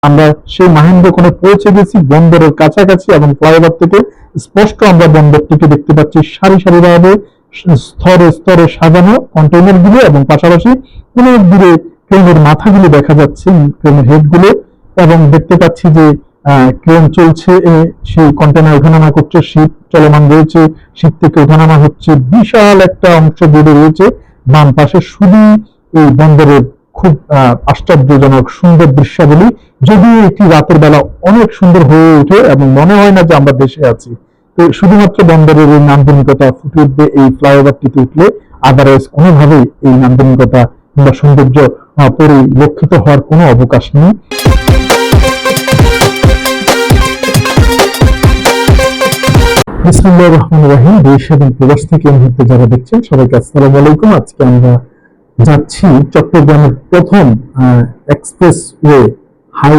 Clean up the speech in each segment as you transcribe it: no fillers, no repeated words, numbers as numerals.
আমরা সেই মাহেন্দ্রক্ষণে পৌঁছে গেছি বন্দরের কাছাকাছি এবং ফ্লাইওভার থেকে স্পষ্ট আমরা বন্দরটিকে দেখতে পাচ্ছি সারি সারিভাবে স্তরে স্তরে সাজানো কন্টেইনার গুলো এবং পাশাপাশি অনেক দূরে ক্রেনের মাথাগুলো দেখা যাচ্ছে, ক্রেনের হেড গুলো, এবং দেখতে পাচ্ছি যে ক্রেন চলছে, সেই কন্টেইনার ওঠানামা করছে, শিপ চলমান রয়েছে, শিপ থেকে ওঠানামা হচ্ছে, বিশাল একটা অংশ জুড়ে রয়েছে বাম পাশে। শুধু এই বন্দরের খুব আশ্চর্যজনক সুন্দর দৃশ্যাবলী, যদিও এটি রাতের বেলা অনেক সুন্দর হয়ে ওঠে এবং মনে হয় না যে আমরা দেশে আছি। তো শুধুমাত্র বন্দরের এই নান্দনিকতা ফুটে উঠবে এই ফ্লাইওভারটিতে উঠলে, আদারওয়াইজ কোনোভাবেই এই নান্দনিকতা কিংবা সৌন্দর্য পরিলক্ষিত হওয়ার কোনো অবকাশ নেই। বিসমিল্লাহির রহমানির রহিম। দেশ এবং প্রবাস থেকে এই মুহূর্তে যারা দেখছেন সবাইকে আসসালামু আলাইকুম। আজকে আমরা যাচ্ছি চট্টগ্রামের প্রথম expressway high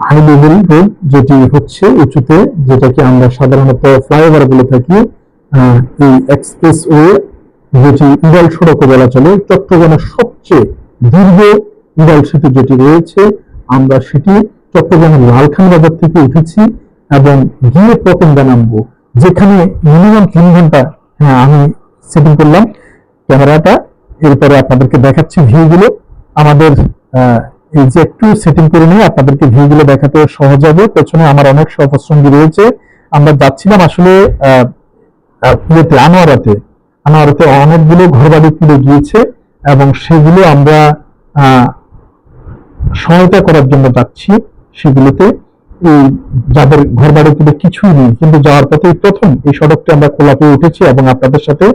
high level road, যেটি হচ্ছে উঁচুতে, যেটাকে আমরা সাধারণত ফ্লাইওভার বলে থাকি। এই এক্সপ্রেসওয়ে, যেটি ইডাল সড়কও বলা চলে, চট্টগ্রামের সবচেয়ে দীর্ঘ ইডাল সেতু যেটি রয়েছে, আমরা সেটি চট্টগ্রামের লালখান বাজার থেকে উঠেছি এবং গিয়ে পতেঙ্গা নামবো, যেখানে মিনিমাম 3 ঘন্টা। হ্যাঁ, আমি সেটিং করলাম ক্যামেরাটা, এরপরে আপনাদেরকে দেখাচ্ছি ভিউগুলো। আমাদের এই যে একটু সেটিং করে নিয়ে আপনাদেরকে ভিউগুলো দেখাতে সহজ হবে। পেছনে আমার অনেক সহসঙ্গী রয়েছে। আমরা যাচ্ছিলাম আসলে আনোয়ারাতে অনেকগুলো ঘরবাড়ি তুলে গিয়েছে এবং সেগুলো আমরা সহায়তা করার জন্য যাচ্ছি। সেগুলোতে এই যাদের ঘরবাড়ি তুলে কিছুই নেই, কিন্তু যাওয়ার পথে প্রথম এই সড়কটি আমরা খোলা পেয়ে উঠেছি এবং আপনাদের সাথে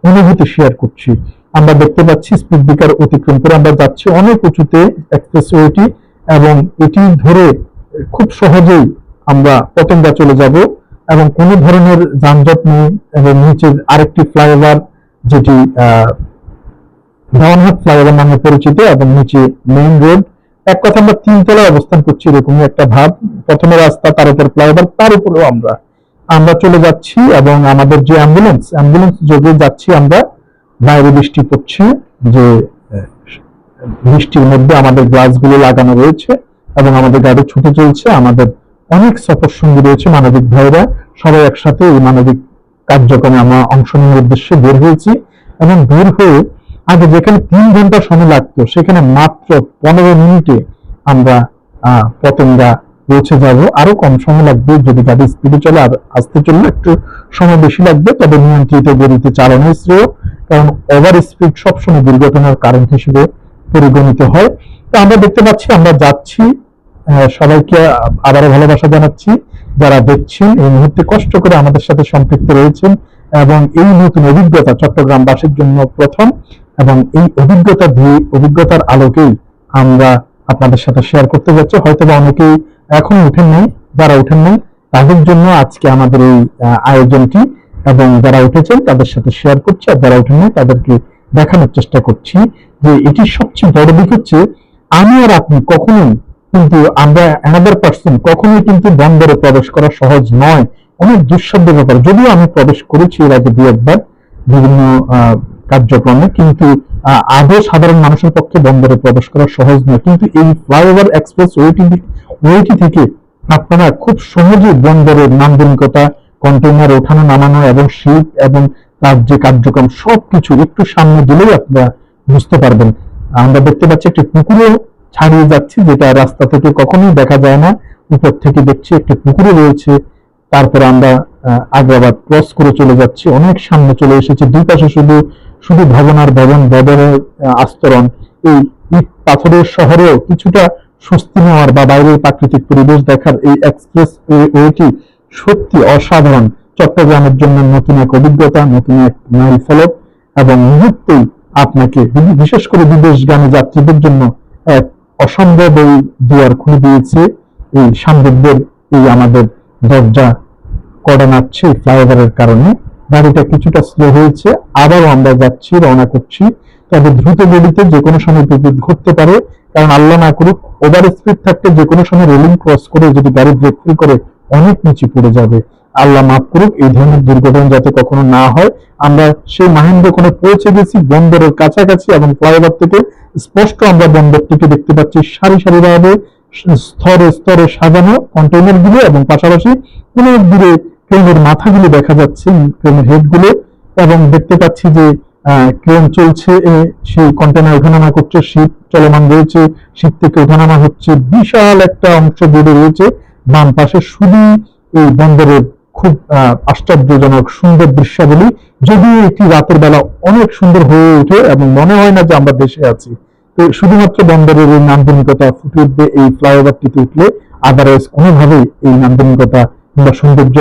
অনুভূতি শেয়ার করছি। আমরা দেখতে পাচ্ছি স্পিড ব্রেকার অতিক্রম করে আমরা যাচ্ছি অনেক উঁচুতে এক্সপ্রেসওয়েটি, এবং এটি ধরে খুব সহজেই আমরা পতেঙ্গা চলে যাব এবং কোনো ধরনের যানজট নেই। এবং নিচের আরেকটি ফ্লাইওভার, যেটি দেওয়ানহাট ফ্লাইওভার নামে পরিচিত, এবং নিচে মেইন রোড। এক কথা আমরা 3 তলায় অবস্থান করছি, এরকমই একটা ভাব। প্রথমে রাস্তা, তার উপর ফ্লাইওভার, তার উপরেও আমরা চলে যাচ্ছি। এবং আমাদের যে অ্যাম্বুলেন্স যোগে যাচ্ছি আমরা। বাইরে বৃষ্টি পড়ছে, যে বৃষ্টির মধ্যে আমাদের গ্লাসগুলো লাগানো রয়েছে এবং আমাদের গাড়ি ছুটে চলছে। আমাদের অনেক সফর সঙ্গী রয়েছে, মানবিক ভাইরা, সবাই একসাথে এই মানবিক কার্যক্রমে আমরা অংশ নেওয়ার উদ্দেশ্যে বের হয়েছি। এবং বের হয়ে আগে যেখানে 3 ঘন্টা সময় লাগতো, সেখানে মাত্র 15 মিনিটে আমরা পতেঙ্গা পৌঁছে যাব। আরো কম সময় লাগবে যদি গাড়ি স্পিডে চলে, আর আসতে চললে একটু সময় বেশি লাগবে। তবে নিয়ন্ত্রিত গতিতে চালানো শ্রেয়, কারণ ওভার স্পিড সবসময় দুর্ঘটনার কারণ হিসেবে পরিগণিত হয়। তো আমরা দেখতে পাচ্ছি আমরা যাচ্ছি। সবাইকে আবারও ভালোবাসা জানাচ্ছি যারা দেখছেন, এই মুহূর্তে কষ্ট করে আমাদের সাথে সম্পৃক্ত রয়েছেন, এবং এই নতুন অভিজ্ঞতা চট্টগ্রামবাসীর জন্য প্রথম। এবং এই অভিজ্ঞতার আলোকেই আমরা আপনাদের সাথে শেয়ার করতে যাচ্ছি। হয়তোবা অনেকেই এখনো উঠেন নাই, যারা উঠেন নাই তাদের জন্য আজকে আমাদের এই আয়োজনটি, এবং যারা উঠেছেন তাদের সাথে শেয়ার করছি, আর যারা উঠেন নাই তাদেরকে দেখানোর চেষ্টা করছি যে এটির সবচেয়ে বড় দিক হচ্ছে আমি আর আপনি কখনোই কিন্তু আমরা অ্যানাদার পার্সন কখনোই কিন্তু বন্দরে প্রবেশ করা সহজ নয়, অনেক দুঃসাধ্য ব্যাপার। যদিও আমি প্রবেশ করেছি এর আগে 2-1 বার বিভিন্ন কার্যক্রমে, কিন্তু আদৌ সাধারণ মানুষের পক্ষে বন্দরে প্রবেশ করা সহজ নয়। কিন্তু এই ফ্লাইওভার এক্সপ্রেস ওয়েটি থেকে আপনারা খুব সহজে বন্দরের নান্দনিকতা, কন্টেইনার ওঠানো নামানো এবং শিপ এবং তার যে কার্যক্রম সবকিছু একটু সামনে দিলেই আপনারা বুঝতে পারবেন। আমরা দেখতে পাচ্ছি একটি পুকুরও ছাড়িয়ে যাচ্ছি, যেটা রাস্তা থেকে কখনোই দেখা যায় না। উপর থেকে দেখছি একটি পুকুরে রয়েছে। তারপরে আমরা আগ্রাবাদ ক্রস করে চলে যাচ্ছি, অনেক সামনে চলে এসেছি। দুই পাশে শুধু শুধু ভবন আর ভবনের আস্তরণ। এই ইট পাথরের শহরেও কিছুটা স্বস্তি নেওয়ার বা বাইরের প্রাকৃতিক পরিবেশ দেখার এই এক্সপ্রেস ওয়েটি সত্যি অসাধারণ। চট্টগ্রামের জন্য নতুন এক অভিজ্ঞতা, নতুন এক মাইল ফলক, এবং মুহূর্তেই আপনাকে বিশেষ করে বিদেশগামী যাত্রীদের জন্য এক অসম্ভব এই দুয়ার খুলে দিয়েছে এই সামরিকদের এই আমাদের দরজা কড়া নাড়ছে ফ্লাইওভারের কারণে। গাড়িটা কিছুটা স্লো হয়েছে, আবারও আমরা যাচ্ছি, রওনা করছি। তবে দ্রুত গতিতে যে কোনো সময় বিপদ ঘটতে পারে, কারণ আল্লাহ না করুক ওভার স্পিড থাকতে যে কোনো সময় রেলিং ক্রস করে যদি গাড়ি ব্রেক ফেল করে অনেক নিচে পড়ে যাবে। আল্লাহ মাফ করুক, এই ধরনের দুর্ঘটনা যাতে কখনো না হয়। আমরা সেই মাহেন্দ্রক্ষণে পৌঁছে গেছি বন্দরের কাছাকাছি, এবং ফ্লাইওভার থেকে স্পষ্ট আমরা বন্দরটিকে দেখতে পাচ্ছি সারি সারিভাবে স্তরে স্তরে সাজানো কন্টেইনার গুলো, এবং পাশাপাশি অনেক দূরে ক্রেনের মাথাগুলো দেখা যাচ্ছে, ক্রেনের হেড গুলো, এবং দেখতে পাচ্ছি যে ক্রেন চলছে, সেই কন্টেইনার ওঠানামা করছে, শীত চলমান রয়েছে, শীত থেকে ওঠানামা হচ্ছে, বিশাল একটা অংশ জুড়ে রয়েছে। বাম পাশে শুধু এই বন্দরের খুব আশ্চর্যজনক সুন্দর দৃশ্যাবলী, যদিও এটি রাতের বেলা অনেক সুন্দর হয়ে ওঠে এবং মনে হয় না যে আমরা দেশে আছি। তো শুধুমাত্র বন্দরের এই নান্দনিকতা ফুটে উঠবে এই ফ্লাইওভারটিতে উঠলে, আদারওয়াইজ কোনোভাবেই এই নান্দনিকতা কিংবা সৌন্দর্য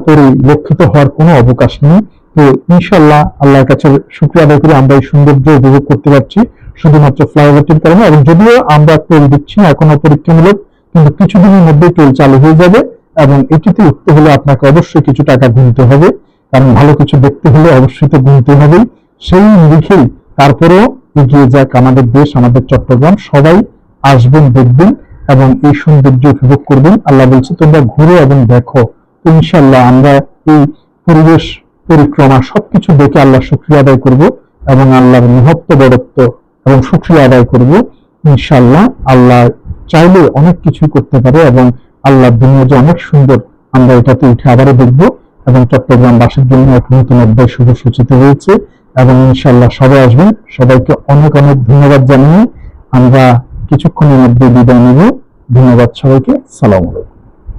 পরিলক্ষিত হওয়ার কোনো অবকাশ নেই। তো ইনশাল্লাহ আল্লাহর কাছে শুকরিয়া আদায় করে আমরা এই সৌন্দর্য উপভোগ করতে পারছি শুধুমাত্র ফ্লাইওভারটির কারণে। এবং যদিও আমরা টোল দিচ্ছি না এখনো পরীক্ষামূলক, কিন্তু কিছুদিনের মধ্যে টোল চালু হয়ে যাবে, এবং এটিতে উঠতে হলে আপনাকে অবশ্যই কিছু টাকা গুনতে হবে, কারণ ভালো কিছু দেখতে হলে অবশ্যই তো গুনতে হবেই। সেই নিরিখেই তারপরেও এগিয়ে যাক আমাদের দেশ, আমাদের চট্টগ্রাম। সবাই আসবেন, দেখবেন এবং এই সৌন্দর্য উপভোগ করবেন। আল্লাহ বলছে তোমরা ঘুরো এবং দেখো। ইনশাল্লাহ আমরা এই পরিবেশ পরিক্রমা সবকিছু দেখে আল্লাহ শুকরিয়া আদায় করব এবং আল্লাহর মহত্ব বড়ত্ব এবং শুকরিয়া আদায় করব। ইনশাল্লাহ আল্লাহ চাইলে অনেক কিছুই করতে পারে, এবং আল্লাহর দুনিয়া যে অনেক সুন্দর আমরা এটাতে উঠে আবারও দেখব, এবং চট্টগ্রামবাসীর জন্য এক নতুন অধ্যায় শুভ সূচিত হয়েছে। এবং ইনশাল্লাহ সবাই আসবেন। সবাইকে অনেক অনেক ধন্যবাদ জানিয়ে আমরা কিছুক্ষণের মধ্যে বিদায় নেব। ধন্যবাদ সবাইকে। সালাম আলাইকুম।